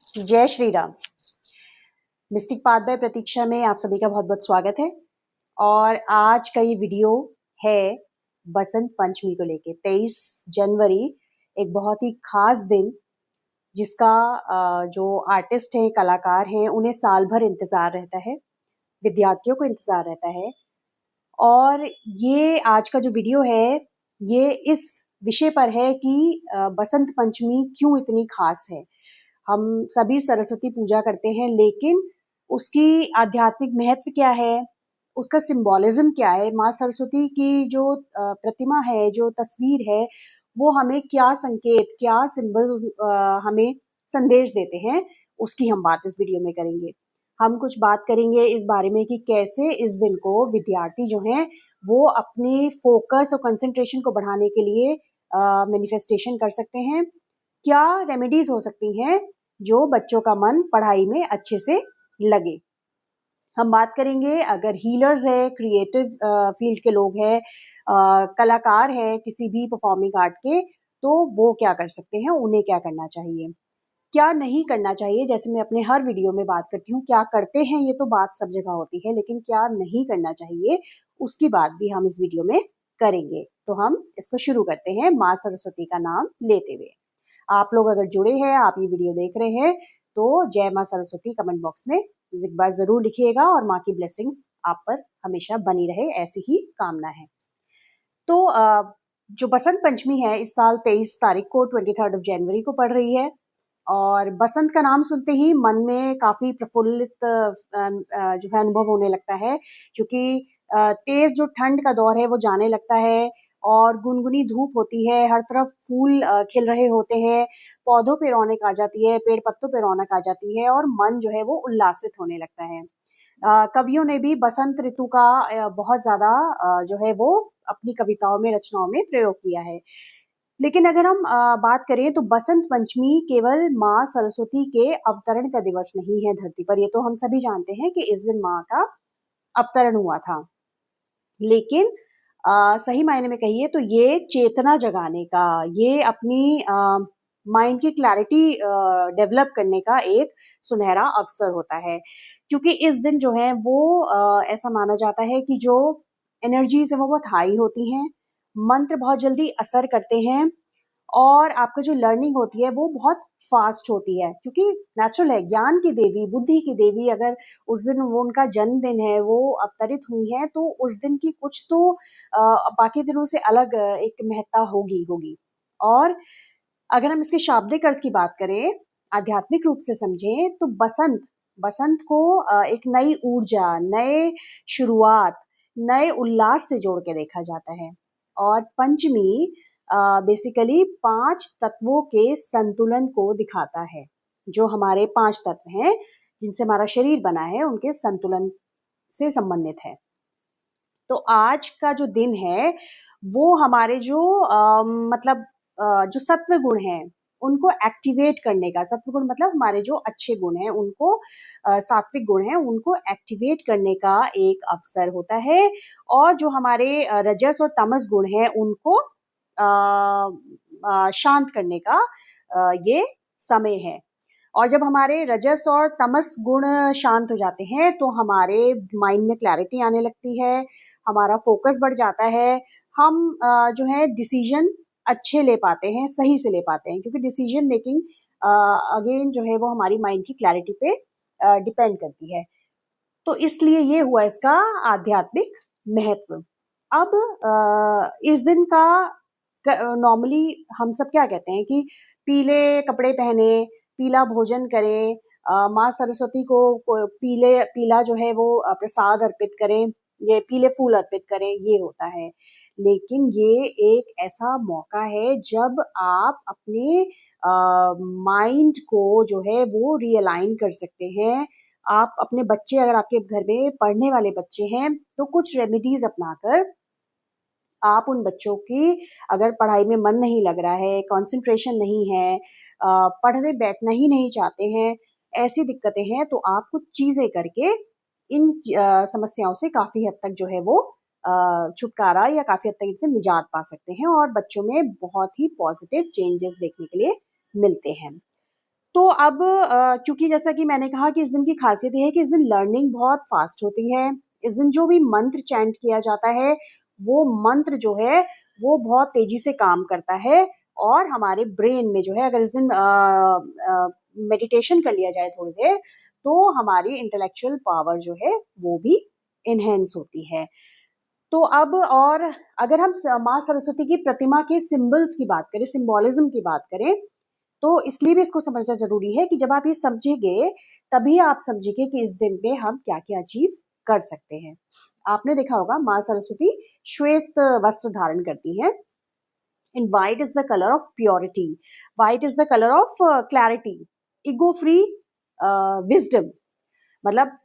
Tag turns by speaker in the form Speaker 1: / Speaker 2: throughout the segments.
Speaker 1: जय Shri Ram. Mystic path by Pratiksha में आप सभी का बहुत बहुत स्वागत है। और आज का ये वीडियो है बसंत पंचमी को लेके। 23 जनवरी एक बहुत ही खास दिन, जिसका जो आर्टिस्ट हैं, कलाकार हैं, उन्हें साल भर इंतजार रहता है, विद्यार्थियों को इंतजार रहता है। और ये आज का जो वीडियो है, ये इस विषय पर है कि बसंत पंचमी क्यों इतनी खास है। हम सभी सरस्वती पूजा करते हैं, लेकिन उसकी आध्यात्मिक महत्व क्या है, उसका सिंबोलिज्म क्या है, माँ सरस्वती की जो प्रतिमा है, जो तस्वीर है, वो हमें क्या संकेत, क्या सिंबल हमें संदेश देते हैं, उसकी हम बात इस वीडियो में करेंगे। हम कुछ बात करेंगे इस बारे में कि कैसे इस दिन को विद्यार्थी जो हैं वो अपनी फोकस और कंसंट्रेशन को बढ़ाने के लिए मैनिफेस्टेशन कर सकते हैं। क्या रेमेडीज हो सकती हैं जो बच्चों का मन पढ़ाई में अच्छे से लगे। हम बात करेंगे, अगर हीलर्स है, क्रिएटिव फील्ड के लोग हैं, कलाकार हैं किसी भी परफॉर्मिंग आर्ट के, तो वो क्या कर सकते हैं, उन्हें क्या करना चाहिए, क्या नहीं करना चाहिए। जैसे मैं अपने हर वीडियो में बात करती हूँ, क्या करते हैं ये तो बात सब जगह होती है, लेकिन क्या नहीं करना चाहिए उसकी बात भी हम इस वीडियो में करेंगे। तो हम इसको शुरू करते हैं माँ सरस्वती का नाम लेते हुए। आप लोग अगर जुड़े हैं, आप ये वीडियो देख रहे हैं, तो जय माँ सरस्वती कमेंट बॉक्स में एक बार जरूर लिखिएगा, और माँ की ब्लेसिंग्स आप पर हमेशा बनी रहे, ऐसी ही कामना है। तो जो बसंत पंचमी है, इस साल 23 तारीख को, 23 जनवरी को पड़ रही है। और बसंत का नाम सुनते ही मन में काफी प्रफुल्लित जो है अनुभव होने लगता है, क्योंकि तेज जो ठंड का दौर है वो जाने लगता है, और गुनगुनी धूप होती है, हर तरफ फूल खिल रहे होते हैं, पौधों पे रौनक आ जाती है, पेड़ पत्तों पे रौनक आ जाती है, और मन जो है वो उल्लासित होने लगता है। कवियों ने भी बसंत ऋतु का बहुत ज्यादा जो है वो अपनी कविताओं में, रचनाओं में प्रयोग किया है। लेकिन अगर हम बात करें, तो बसंत पंचमी केवल माँ सरस्वती के अवतरण का दिवस नहीं है धरती पर। ये तो हम सभी जानते हैं कि इस दिन माँ का अवतरण हुआ था, लेकिन सही मायने में कहिए तो ये चेतना जगाने का, ये अपनी माइंड की क्लैरिटी डेवलप करने का एक सुनहरा अवसर होता है। क्योंकि इस दिन जो है वो ऐसा माना जाता है कि जो एनर्जीज है वो बहुत हाई होती हैं, मंत्र बहुत जल्दी असर करते हैं, और आपका जो लर्निंग होती है वो बहुत फास्ट होती है, क्योंकि नेचुरल है। ज्ञान की देवी, बुद्धि की देवी, अगर उस दिन वो उनका जन्मदिन है, वो अवतरित हुई है, तो उस दिन की कुछ तो बाकी दिनों से अलग एक महत्ता होगी होगी। और अगर हम इसके शाब्दिक अर्थ की बात करें, आध्यात्मिक रूप से समझें, तो बसंत, बसंत को एक नई ऊर्जा, नए शुरुआत, नए उल्लास से जोड़ के देखा जाता है। और पंचमी बेसिकली 5 तत्वों के संतुलन को दिखाता है। जो हमारे 5 तत्व हैं जिनसे हमारा शरीर बना है, उनके संतुलन से संबंधित है। तो आज का जो दिन है वो हमारे जो मतलब जो सत्व गुण हैं उनको एक्टिवेट करने का, सत्व गुण मतलब हमारे जो अच्छे गुण हैं उनको, सात्विक गुण हैं उनको एक्टिवेट करने का एक अवसर होता है। और जो हमारे रजस और तमस गुण हैं उनको शांत करने का ये समय है। और जब हमारे रजस और तमस गुण शांत हो जाते हैं, तो हमारे माइंड में क्लैरिटी आने लगती है, हमारा फोकस बढ़ जाता है, हम जो है डिसीजन अच्छे ले पाते हैं, सही से ले पाते हैं, क्योंकि डिसीजन मेकिंग अगेन जो है वो हमारी माइंड की क्लैरिटी पे डिपेंड करती है। तो इसलिए ये हुआ इसका आध्यात्मिक महत्व। अब इस दिन का नॉर्मली हम सब क्या कहते हैं कि पीले कपड़े पहने, पीला भोजन करें, माँ सरस्वती को पीले पीला जो है वो प्रसाद अर्पित करें, ये पीले फूल अर्पित करें, ये होता है। लेकिन ये एक ऐसा मौका है जब आप अपने माइंड को जो है वो रियलाइन कर सकते हैं। आप अपने बच्चे, अगर आपके घर में पढ़ने वाले बच्चे हैं, तो कुछ रेमेडीज अपनाकर आप उन बच्चों की, अगर पढ़ाई में मन नहीं लग रहा है, कंसंट्रेशन नहीं है, पढ़ने बैठना ही नहीं चाहते हैं, ऐसी दिक्कतें हैं, तो आप कुछ चीजें करके इन समस्याओं से काफी हद तक जो है वो छुटकारा, या काफी हद तक इनसे निजात पा सकते हैं, और बच्चों में बहुत ही पॉजिटिव चेंजेस देखने के लिए मिलते हैं। तो अब चूंकि जैसा कि मैंने कहा कि इस दिन की खासियत ये है कि इस दिन लर्निंग बहुत फास्ट होती है। इस दिन जो भी मंत्र चैंट किया जाता है वो मंत्र जो है वो बहुत तेजी से काम करता है, और हमारे ब्रेन में जो है अगर इस दिन मेडिटेशन कर लिया जाए थोड़ी देर तो हमारी इंटेलेक्चुअल पावर जो है वो भी इनहेंस होती है। तो अब और अगर हम माँ सरस्वती की प्रतिमा के सिंबल्स की बात करें, सिंबोलिज्म की बात करें, तो इसलिए भी इसको समझना जरूरी है कि जब आप ये समझेंगे तभी आप समझेंगे कि इस दिन पे हम क्या क्या अचीव कर सकते हैं। आपने देखा होगा माँ सरस्वती श्वेत वस्त्र धारण करती हैं, and white is the color of purity, white is the color of clarity, ego free wisdom। मतलब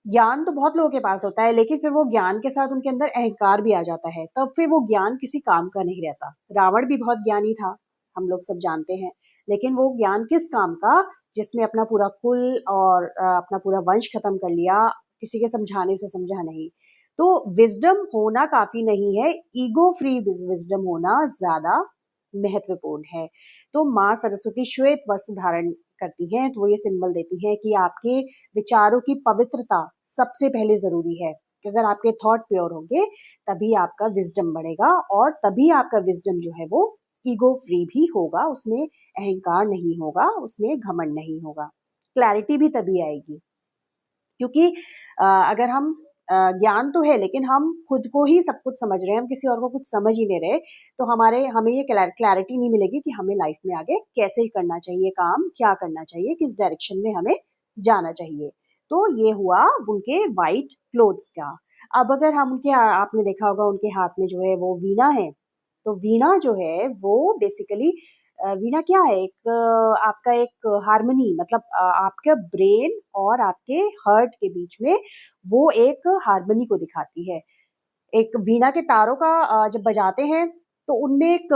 Speaker 1: ज्ञान तो बहुत लोगों के पास होता है, लेकिन फिर वो ज्ञान के साथ उनके अंदर अहंकार भी आ जाता है, तब फिर वो ज्ञान किसी काम का नहीं रहता। रावण भी बहुत ज्ञानी था, हम लोग सब जानते हैं, लेकिन वो ज्ञान किस काम का, जिसमें अपना पूरा कुल और अपना पूरा वंश खत्म कर लिया, किसी के समझाने से समझा नहीं। तो विजडम होना काफी नहीं है, ईगो फ्री विजडम होना ज्यादा महत्वपूर्ण है। तो माँ सरस्वती श्वेत वस्त्र धारण करती हैं, तो वो ये सिंबल देती हैं कि आपके विचारों की पवित्रता सबसे पहले जरूरी है, कि अगर आपके थॉट प्योर होंगे तभी आपका विजडम बढ़ेगा, और तभी आपका विजडम जो है वो ईगो फ्री भी होगा, उसमें अहंकार नहीं होगा, उसमें घमंड नहीं होगा। क्लैरिटी भी तभी आएगी, क्योंकि अगर हम ज्ञान तो है लेकिन हम खुद को ही सब कुछ समझ रहे हैं, हम किसी और को कुछ समझ ही नहीं रहे, तो हमें ये क्लैरिटी नहीं मिलेगी कि हमें लाइफ में आगे कैसे करना चाहिए काम, क्या करना चाहिए, किस डायरेक्शन में हमें जाना चाहिए। तो ये हुआ उनके वाइट क्लोथ्स का। अब अगर हम उनके आपने देखा होगा उनके हाथ में जो है वो वीणा है, तो वीणा जो है वो बेसिकली वीणा क्या है, एक आपका एक हारमोनी, मतलब आपके ब्रेन और आपके हर्ट के बीच में वो एक हारमोनी को दिखाती है। एक वीणा के तारों का जब बजाते हैं तो उनमें एक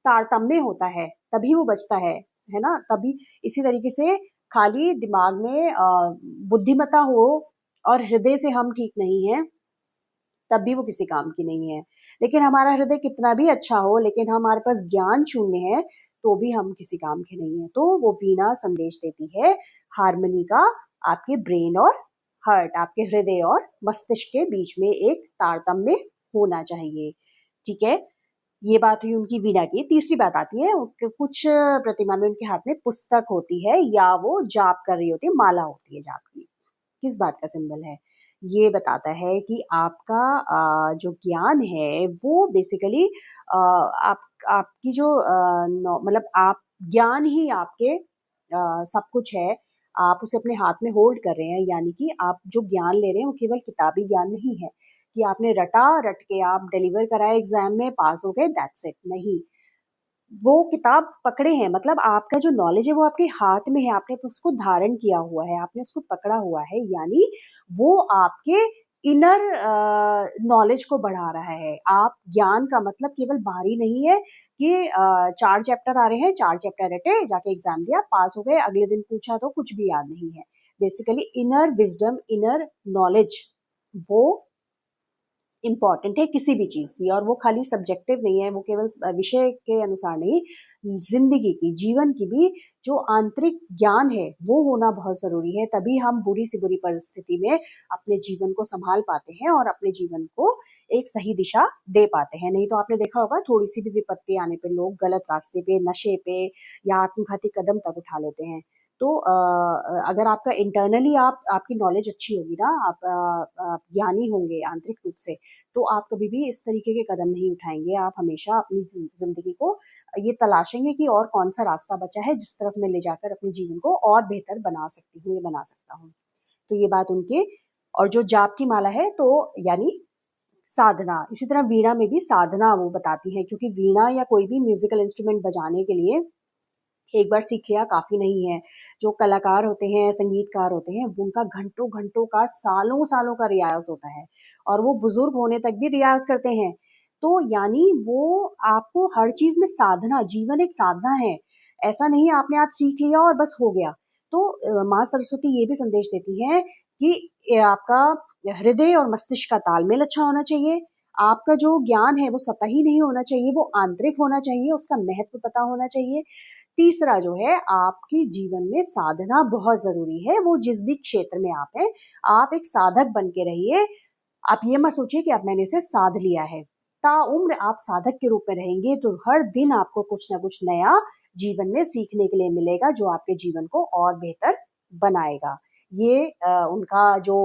Speaker 1: तारतम्य होता है, तभी वो बजता है ना। तभी इसी तरीके से खाली दिमाग में बुद्धिमत्ता हो और हृदय से हम ठीक नहीं है, तब भी वो किसी काम की नहीं है। लेकिन हमारा हृदय कितना भी अच्छा हो, लेकिन हमारे पास ज्ञान शून्य है, तो भी हम किसी काम के नहीं है। तो वो वीणा संदेश देती है हारमोनी का, आपके ब्रेन और हार्ट, आपके हृदय और मस्तिष्क के बीच में एक तारतम्य होना चाहिए। ठीक है, ये बात हुई उनकी वीणा की। तीसरी बात आती है कुछ प्रतिमा में उनके हाथ में पुस्तक होती है, या वो जाप कर रही होती है, माला होती है जाप की। किस बात का सिंबल है? ये बताता है कि आपका जो ज्ञान है वो बेसिकली आप आपकी जो मतलब आप ज्ञान ही आपके सब कुछ है। आप उसे अपने हाथ में होल्ड कर रहे हैं, यानी कि आप जो ज्ञान ले रहे हैं वो केवल किताबी ज्ञान नहीं है कि आपने रटा रट के आप डिलीवर कराए एग्जाम में पास हो गए, दैट्स इट नहीं। वो किताब पकड़े हैं, मतलब आपका जो नॉलेज है वो आपके हाथ में है, आपने उसको धारण किया हुआ है, आपने उसको पकड़ा हुआ है, यानी वो आपके इनर नॉलेज को बढ़ा रहा है। आप ज्ञान का मतलब केवल बाहरी नहीं है कि 4 चैप्टर आ रहे हैं, 4 चैप्टर रटे, जाके एग्जाम दिया, पास हो गए, अगले दिन पूछा तो कुछ भी याद नहीं है। Basically inner wisdom, inner knowledge वो इम्पॉर्टेंट है किसी भी चीज की, और वो खाली सब्जेक्टिव नहीं है, वो केवल विषय के अनुसार नहीं, जिंदगी की, जीवन की भी जो आंतरिक ज्ञान है वो होना बहुत जरूरी है। तभी हम बुरी से बुरी परिस्थिति में अपने जीवन को संभाल पाते हैं और अपने जीवन को एक सही दिशा दे पाते हैं। नहीं तो आपने देखा होगा थोड़ी सी भी विपत्ति आने पे लोग गलत रास्ते पे, नशे पे या आत्मघाती कदम तक उठा लेते हैं। तो अगर आपका इंटरनली आपकी नॉलेज अच्छी होगी ना, आप ज्ञानी होंगे आंतरिक रूप से, तो आप कभी भी इस तरीके के कदम नहीं उठाएंगे। आप हमेशा अपनी जिंदगी को ये तलाशेंगे कि और कौन सा रास्ता बचा है जिस तरफ मैं ले जाकर अपने जीवन को और बेहतर बना सकती हूँ या बना सकता हूँ। तो ये बात उनके। और जो जाप की माला है तो यानी साधना, इसी तरह वीणा में भी साधना वो बताती है, क्योंकि वीणा या कोई भी म्यूजिकल इंस्ट्रूमेंट बजाने के लिए एक बार सीख लिया काफी नहीं है। जो कलाकार होते हैं, संगीतकार होते हैं, उनका घंटों घंटों का, सालों सालों का रियाज होता है, और वो बुजुर्ग होने तक भी रियाज करते हैं। तो यानी वो आपको हर चीज में साधना, जीवन एक साधना है। ऐसा नहीं है आपने आज सीख लिया और बस हो गया। तो माँ सरस्वती ये भी संदेश देती है कि आपका हृदय और मस्तिष्क का तालमेल अच्छा होना चाहिए। आपका जो ज्ञान है वो सतही नहीं होना चाहिए, वो आंतरिक होना चाहिए, उसका महत्व पता होना चाहिए। तीसरा जो है, आपकी जीवन में साधना बहुत जरूरी है। वो जिस भी क्षेत्र में आप हैं, आप एक साधक बन के रहिए। आप ये मत सोचिए कि अब मैंने इसे साध लिया है। ताउम्र आप साधक के रूप में रहेंगे तो हर दिन आपको कुछ ना कुछ नया जीवन में सीखने के लिए मिलेगा, जो आपके जीवन को और बेहतर बनाएगा। ये उनका जो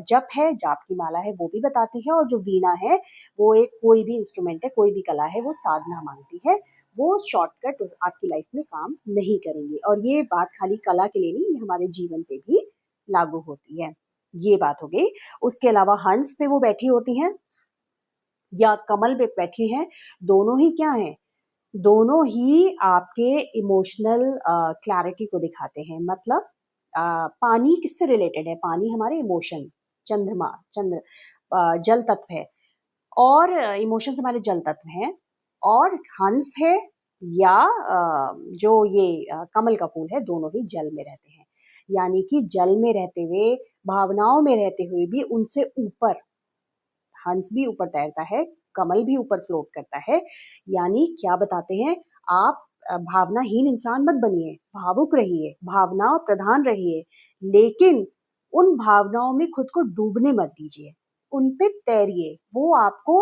Speaker 1: जप है, जाप की माला है, वो भी बताती है। और जो वीणा है, वो एक कोई भी इंस्ट्रूमेंट है, कोई भी कला है, वो साधना मांगती है। वो शॉर्टकट आपकी लाइफ में काम नहीं करेंगे। और ये बात खाली कला के लिए नहीं, ये हमारे जीवन पे भी लागू होती है। ये बात हो गई। उसके अलावा हंस पे वो बैठी होती हैं या कमल पे बैठी हैं, दोनों ही क्या हैं? दोनों ही आपके इमोशनल क्लैरिटी को दिखाते हैं। मतलब पानी किससे रिलेटेड है? पानी हमारे इमोशन, चंद्रमा, जल तत्व है। और इमोशंस हमारे जल तत्व हैं। और हंस है या जो ये कमल का फूल है, दोनों ही जल में रहते हैं। यानी कि जल में रहते हुए, भावनाओं में रहते हुए भी उनसे ऊपर, हंस भी ऊपर तैरता है, कमल भी ऊपर फ्लोट करता है। यानी क्या बताते हैं? आप भावनाहीन इंसान मत बनिए, भावुक रहिए, भावना प्रधान रहिए, लेकिन उन भावनाओं में खुद को डूबने मत दीजिए। उन पे तैरिए। वो आपको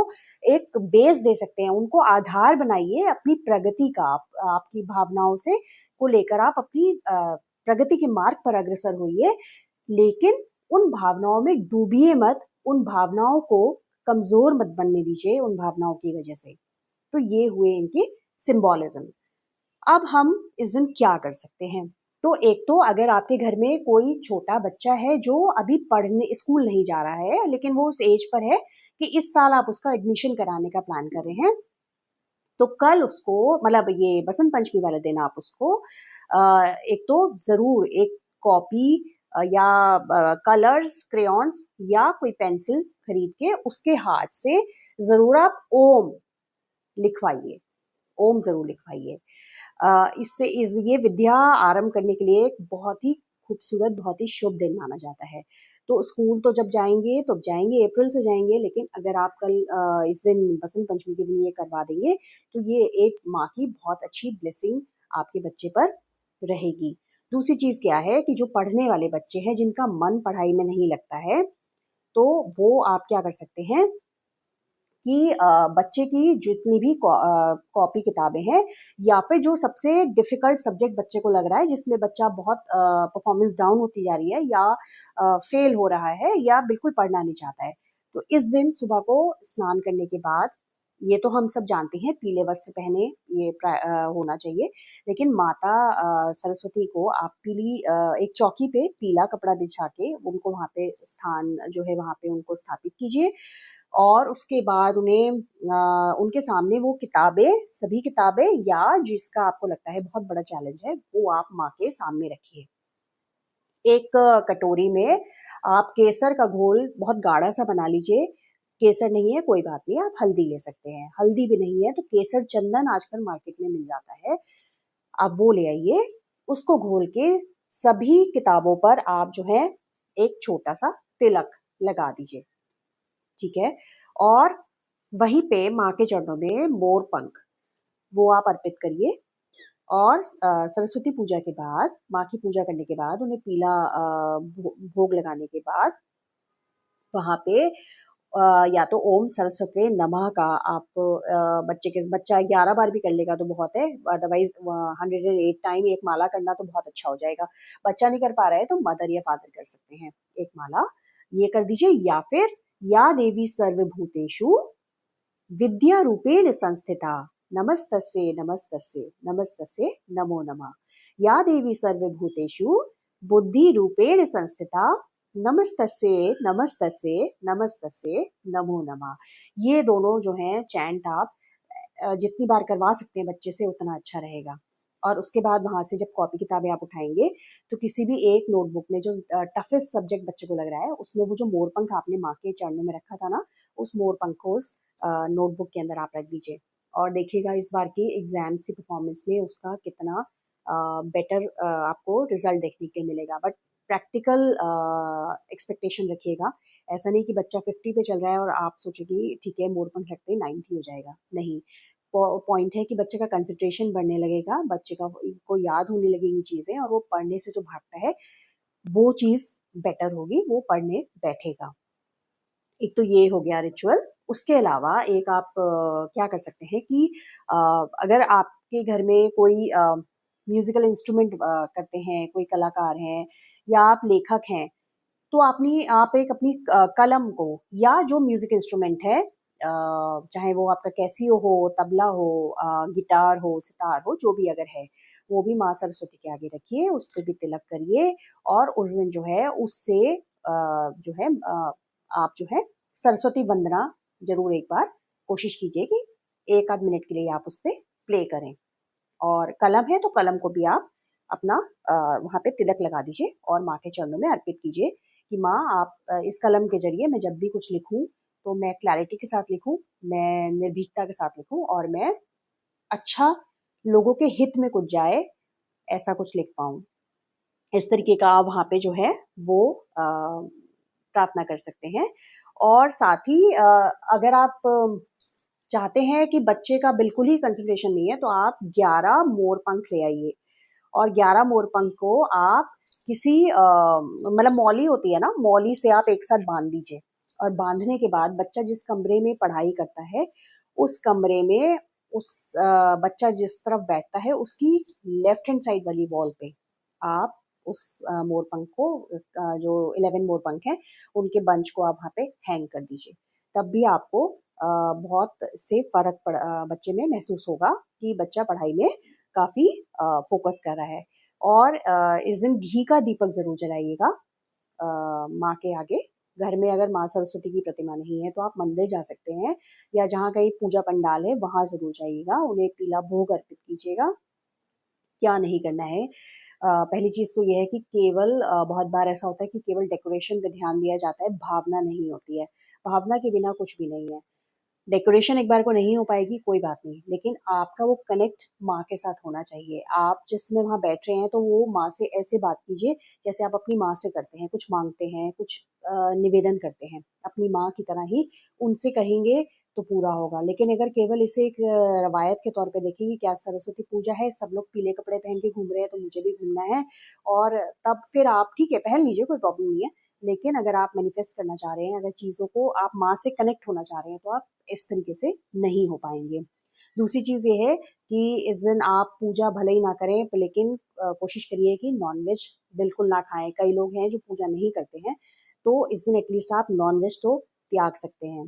Speaker 1: एक बेस दे सकते हैं, उनको आधार बनाइए अपनी प्रगति का। आपकी भावनाओं से को लेकर आप अपनी प्रगति के मार्ग पर अग्रसर होइए, लेकिन उन भावनाओं में डूबिए मत। उन भावनाओं को कमजोर मत बनने दीजिए उन भावनाओं की वजह से। तो ये हुए इनके सिंबोलिज्म। अब हम इस दिन क्या कर सकते हैं? तो एक तो अगर आपके घर में कोई छोटा बच्चा है जो अभी पढ़ने स्कूल नहीं जा रहा है, लेकिन वो उस एज पर है कि इस साल आप उसका एडमिशन कराने का प्लान कर रहे हैं, तो कल उसको, मतलब ये बसंत पंचमी वाले दिन, आप उसको एक तो जरूर एक कॉपी या कलर्स, क्रेयॉन्स या कोई पेंसिल खरीद के उसके हाथ से जरूर आप ओम लिखवाइए। ओम जरूर लिखवाइए। इससे ये विद्या आरंभ करने के लिए एक बहुत ही खूबसूरत, बहुत ही शुभ दिन माना जाता है। तो स्कूल तो जब जाएंगे तो जाएंगे, अप्रैल से जाएंगे, लेकिन अगर आप कल इस दिन बसंत पंचमी के दिन ये करवा देंगे, तो ये एक माँ की बहुत अच्छी ब्लेसिंग आपके बच्चे पर रहेगी। दूसरी चीज क्या है कि जो पढ़ने वाले बच्चे हैं, जिनका मन पढ़ाई में नहीं लगता है, तो वो आप क्या कर सकते हैं कि बच्चे की जितनी भी कॉपी किताबें हैं, या फिर जो सबसे डिफिकल्ट सब्जेक्ट बच्चे को लग रहा है, जिसमें बच्चा बहुत परफॉर्मेंस डाउन होती जा रही है, या फेल हो रहा है, या बिल्कुल पढ़ना नहीं चाहता है, तो इस दिन सुबह को स्नान करने के बाद, ये तो हम सब जानते हैं पीले वस्त्र पहने ये होना चाहिए, लेकिन माता सरस्वती को आप पीली एक चौकी पे पीला कपड़ा बिछा के उनको वहां पे स्थान जो है वहां पे उनको स्थापित कीजिए। और उसके बाद उन्हें उनके सामने वो किताबें, सभी किताबें, या जिसका आपको लगता है बहुत बड़ा चैलेंज है, वो आप माँ के सामने रखिए। एक कटोरी में आप केसर का घोल बहुत गाढ़ा सा बना लीजिए। केसर नहीं है कोई बात नहीं, आप हल्दी ले सकते हैं। हल्दी भी नहीं है तो केसर चंदन आजकल मार्केट में मिल जाता है, आप वो ले आइए। उसको घोल के सभी किताबों पर आप जो है एक छोटा सा तिलक लगा दीजिए, ठीक है। और वहीं पे माँ के चरणों में मोर पंख, वो आप अर्पित करिए। और सरस्वती पूजा के बाद, माँ की पूजा करने के बाद, उन्हें पीला भोग लगाने के बाद, वहां पे या तो ओम सरस्वती नमः का आप बच्चा 11 बार भी कर लेगा तो बहुत है, अदरवाइज 108 टाइम एक माला करना तो बहुत अच्छा हो जाएगा। बच्चा नहीं कर पा रहा है तो मदर या फादर कर सकते हैं एक माला, ये कर दीजिए। या फिर या देवी सर्वभूतेषु विद्या रूपेण संस्थिता नमस्तस्ये नमस्तस्ये नमस्तस्ये नमो नमः। या देवी सर्वभूतेषु बुद्धि रूपेण संस्थिता नमस्तस्ये नमस्तस्ये नमस्तस्ये नमो नमः। ये दोनों जो हैं चैंट आप जितनी बार करवा सकते हैं बच्चे से, उतना अच्छा रहेगा। और उसके बाद वहां से जब कॉपी किताबें आप उठाएंगे, तो किसी भी एक नोटबुक में जो टफेस्ट सब्जेक्ट बच्चे को लग रहा है, उसमें वो जो मोरपंख आपने माँ के चरणों में रखा था ना, उस मोरपंख को उस नोटबुक के अंदर आप रख दीजिए। और देखिएगा इस बार की एग्जाम्स की परफॉर्मेंस में उसका कितना बेटर आपको रिजल्ट देखने के मिलेगा। बट प्रैक्टिकल एक्सपेक्टेशन रखिएगा। ऐसा नहीं कि बच्चा 50 पे चल रहा है और आप सोचें कि ठीक है मोरपंख रखते ही 90 हो जाएगा, नहीं। पॉइंट है कि बच्चे का कंसंट्रेशन बढ़ने लगेगा, बच्चे को याद होने लगेंगी चीज़ें और वो पढ़ने से जो भागता है वो चीज़ बेटर होगी, वो पढ़ने बैठेगा। एक तो ये हो गया रिचुअल। उसके अलावा एक आप क्या कर सकते हैं कि अगर आपके घर में कोई म्यूज़िकल इंस्ट्रूमेंट करते हैं, कोई कलाकार हैं या आप लेखक हैं, तो आप एक अपनी कलम को या जो म्यूजिक इंस्ट्रूमेंट है, चाहे वो आपका कैसियो हो, तबला हो, गिटार हो, सितार हो, जो भी अगर है, वो भी माँ सरस्वती के आगे रखिए, उस पे भी तिलक करिए और उस दिन जो है उससे जो है आप जो है सरस्वती वंदना जरूर एक बार कोशिश कीजिए कि 1 आध मिनट के लिए आप उस पे प्ले करें। और कलम है तो कलम को भी आप अपना वहाँ पे तिलक लगा दीजिए और माँ के चरणों में अर्पित कीजिए कि माँ आप इस कलम के जरिए मैं जब भी कुछ लिखूं तो मैं क्लैरिटी के साथ लिखूं, मैं निर्भीकता के साथ लिखूं और मैं अच्छा लोगों के हित में कुछ जाए ऐसा कुछ लिख पाऊं। इस तरीके का आप वहाँ पे जो है वो प्रार्थना कर सकते हैं। और साथ ही अगर आप चाहते हैं कि बच्चे का बिल्कुल ही कंसंट्रेशन नहीं है तो आप 11 मोर पंख ले आइए और 11 मोर पंख को आप किसी मतलब मौली होती है ना, मौली से आप एक साथ बांध दीजिए और बांधने के बाद बच्चा जिस कमरे में पढ़ाई करता है उस कमरे में उस बच्चा जिस तरफ बैठता है उसकी लेफ्ट हैंड साइड वाली वॉल पे आप उस मोर पंख को जो 11 मोर पंख हैं उनके बंच को आप वहाँ पे हैंग कर दीजिए। तब भी आपको बहुत से फर्क बच्चे में महसूस होगा कि बच्चा पढ़ाई में काफी फोकस कर रहा है। और इस दिन घी का दीपक जरूर जलाइएगा माँ के आगे। घर में अगर माँ सरस्वती की प्रतिमा नहीं है तो आप मंदिर जा सकते हैं या जहाँ कहीं पूजा पंडाल है वहां जरूर जाइएगा, उन्हें पीला भोग अर्पित कीजिएगा। क्या नहीं करना है, पहली चीज तो ये है कि केवल बहुत बार ऐसा होता है कि केवल डेकोरेशन पे ध्यान दिया जाता है, भावना नहीं होती है। भावना के बिना कुछ भी नहीं है। डेकोरेशन एक बार को नहीं हो पाएगी कोई बात नहीं, लेकिन आपका वो कनेक्ट माँ के साथ होना चाहिए। आप जिसमें वहाँ बैठ रहे हैं तो वो माँ से ऐसे बात कीजिए जैसे आप अपनी माँ से करते हैं, कुछ मांगते हैं, कुछ निवेदन करते हैं, अपनी माँ की तरह ही उनसे कहेंगे तो पूरा होगा। लेकिन अगर केवल इसे एक रवायत के तौर पे देखेंगे, क्या सरस्वती पूजा है, सब लोग पीले कपड़े पहन के घूम रहे हैं तो मुझे भी घूमना है, और तब फिर आप ठीक है पहन लीजिए, कोई प्रॉब्लम नहीं है। लेकिन अगर आप मैनिफेस्ट करना चाह रहे हैं, अगर चीज़ों को आप माँ से कनेक्ट होना चाह रहे हैं तो आप इस तरीके से नहीं हो पाएंगे। दूसरी चीज़ ये है कि इस दिन आप पूजा भले ही ना करें लेकिन कोशिश करिए कि नॉनवेज बिल्कुल ना खाएं। कई लोग हैं जो पूजा नहीं करते हैं, तो इस दिन एटलीस्ट आप नॉनवेज तो त्याग सकते हैं।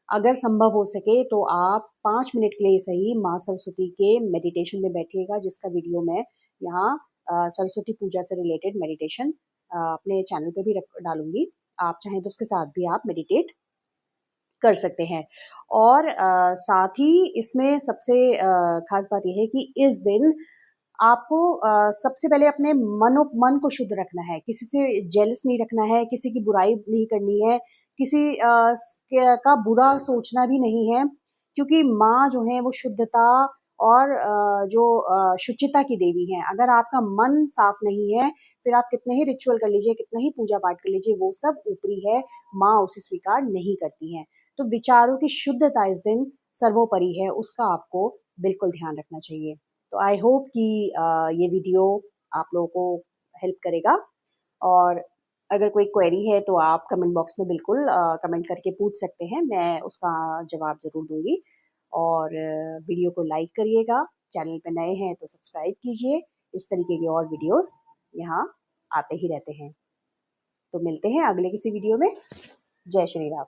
Speaker 1: अगर संभव हो सके तो आप 5 मिनट के लिए सही माँ सरस्वती के मेडिटेशन में बैठिएगा, जिसका वीडियो मैं यहाँ सरस्वती पूजा से रिलेटेड मेडिटेशन अपने चैनल पे भी डालूंगी। आप चाहें तो उसके साथ भी आप मेडिटेट कर सकते हैं। और साथ ही इसमें सबसे खास बात यह है कि इस दिन आपको सबसे पहले अपने मन को शुद्ध रखना है, किसी से जेलस नहीं रखना है, किसी की बुराई नहीं करनी है, किसी का बुरा सोचना भी नहीं है, क्योंकि माँ जो है वो शुद्धता और जो शुचिता की देवी है। अगर आपका मन साफ नहीं है फिर आप कितने ही रिचुअल कर लीजिए, कितना ही पूजा पाठ कर लीजिए, वो सब ऊपरी है, माँ उसे स्वीकार नहीं करती है। तो विचारों की शुद्धता इस दिन सर्वोपरि है, उसका आपको बिल्कुल ध्यान रखना चाहिए। तो आई होप कि ये वीडियो आप लोगों को हेल्प करेगा। और अगर कोई क्वेरी है तो आप कमेंट बॉक्स में बिल्कुल कमेंट करके पूछ सकते हैं, मैं उसका जवाब ज़रूर दूंगी। और वीडियो को लाइक करिएगा, चैनल पे नए हैं तो सब्सक्राइब कीजिए, इस तरीके के और वीडियोस यहाँ आते ही रहते हैं। तो मिलते हैं अगले किसी वीडियो में। जय श्री राम।